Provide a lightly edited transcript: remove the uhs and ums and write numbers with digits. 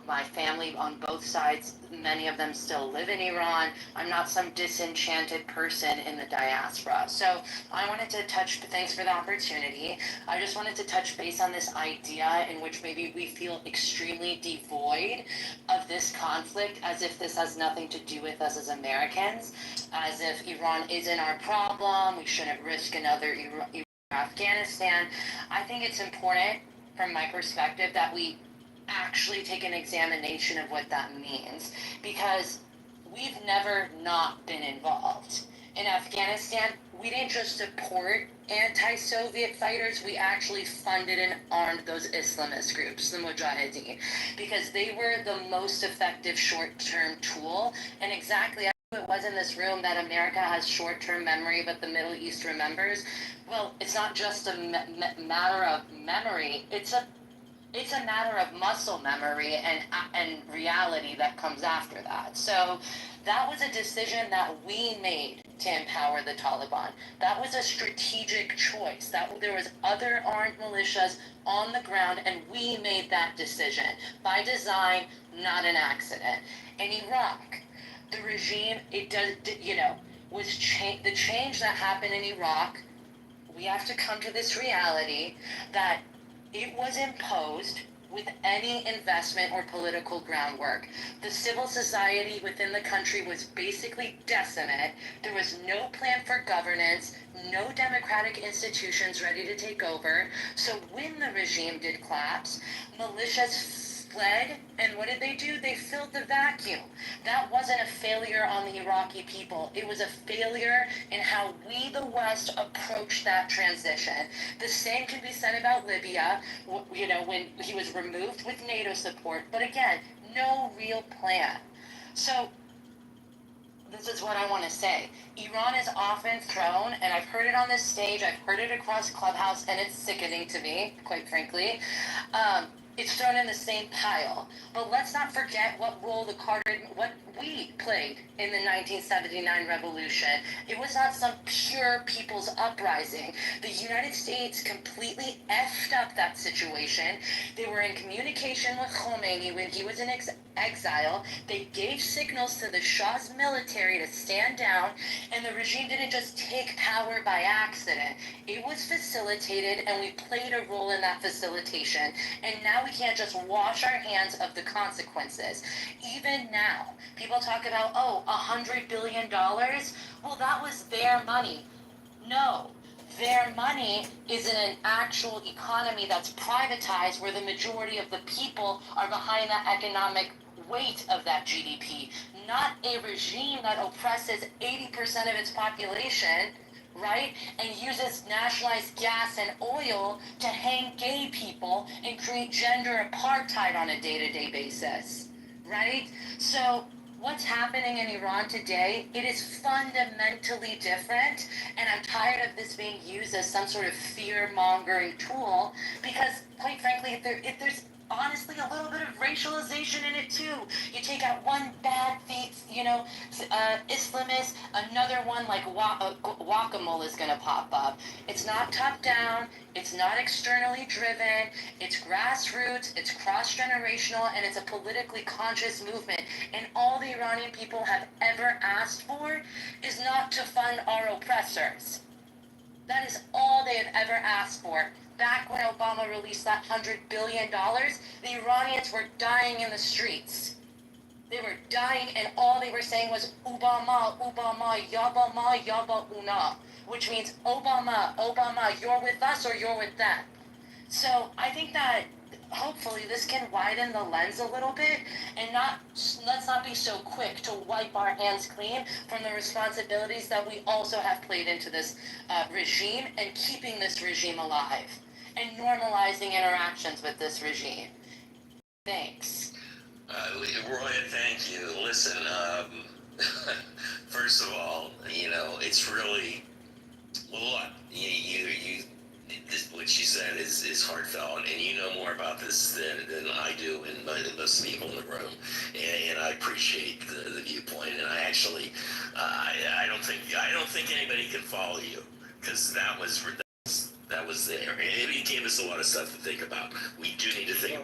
My family on both sides, many of them still live in Iran. I'm not some disenchanted person in the diaspora. So I wanted to thanks for the opportunity. I just wanted to touch base on this idea in which maybe we feel extremely devoid of this conflict, as if this has nothing to do with us as Americans, as if Iran isn't our problem, we shouldn't risk another Afghanistan. I think it's important from my perspective that we actually take an examination of what that means, because we've never not been involved. In Afghanistan, we didn't just support anti-Soviet fighters, we actually funded and armed those Islamist groups, the Mujahideen, because they were the most effective short-term tool. And exactly it was in this room that America has short-term memory, but the Middle East remembers. Well, it's not just a matter of memory, it's a matter of muscle memory and reality that comes after that. So that was a decision that we made to empower the Taliban. That was a strategic choice. There was other armed militias on the ground, and we made that decision by design, not an accident. In Iraq, the regime, the change that happened in Iraq, we have to come to this reality that it was imposed with any investment or political groundwork. The civil society within the country was basically decimate. There was no plan for governance, no democratic institutions ready to take over. So when the regime did collapse, militias fled, and what did they do? They filled the vacuum. That wasn't a failure on the Iraqi people. It was a failure in how we, the West, approached that transition. The same can be said about Libya, when he was removed with NATO support, but again, no real plan. So this is what I want to say. Iran is often thrown, and I've heard it on this stage, I've heard it across Clubhouse, and it's sickening to me, quite frankly. It's thrown in the same pile. But let's not forget what we played in the 1979 revolution. It was not some pure people's uprising. The United States completely effed up that situation. They were in communication with Khomeini when he was in exile. They gave signals to the Shah's military to stand down, and the regime didn't just take power by accident. It was facilitated, and we played a role in that facilitation. And now we can't just wash our hands of the consequences. Even now, people talk about, $100 billion? Well, that was their money. No. Their money is in an actual economy that's privatized, where the majority of the people are behind that economic weight of that GDP, not a regime that oppresses 80% of its population, right, and uses nationalized gas and oil to hang gay people and create gender apartheid on a day-to-day basis, right? So what's happening in Iran today, it is fundamentally different, and I'm tired of this being used as some sort of fear-mongering tool, because, quite frankly, if there's honestly a little bit of racialization in it too. You take out one bad Islamist, another one like guacamole is going to pop up. It's not top down, it's not externally driven, it's grassroots, it's cross-generational, and it's a politically conscious movement. And all the Iranian people have ever asked for is not to fund our oppressors. That is all they have ever asked for. Back when Obama released that $100 billion, the Iranians were dying in the streets. They were dying, and all they were saying was, Obama, Obama, Yabama, Yaba Una, which means, Obama, Obama, you're with us or you're with them. So I think that hopefully this can widen the lens a little bit, and let's not be so quick to wipe our hands clean from the responsibilities that we also have played into this regime, and keeping this regime alive and normalizing interactions with this regime. Thanks. Roy, thank you. Listen, first of all, it's really, what what you said is heartfelt, and you know more about this than I do, and most people in the room, and I appreciate the viewpoint. And I actually, I don't think anybody can follow you, because that was there. It gave us a lot of stuff to think about. We do need to think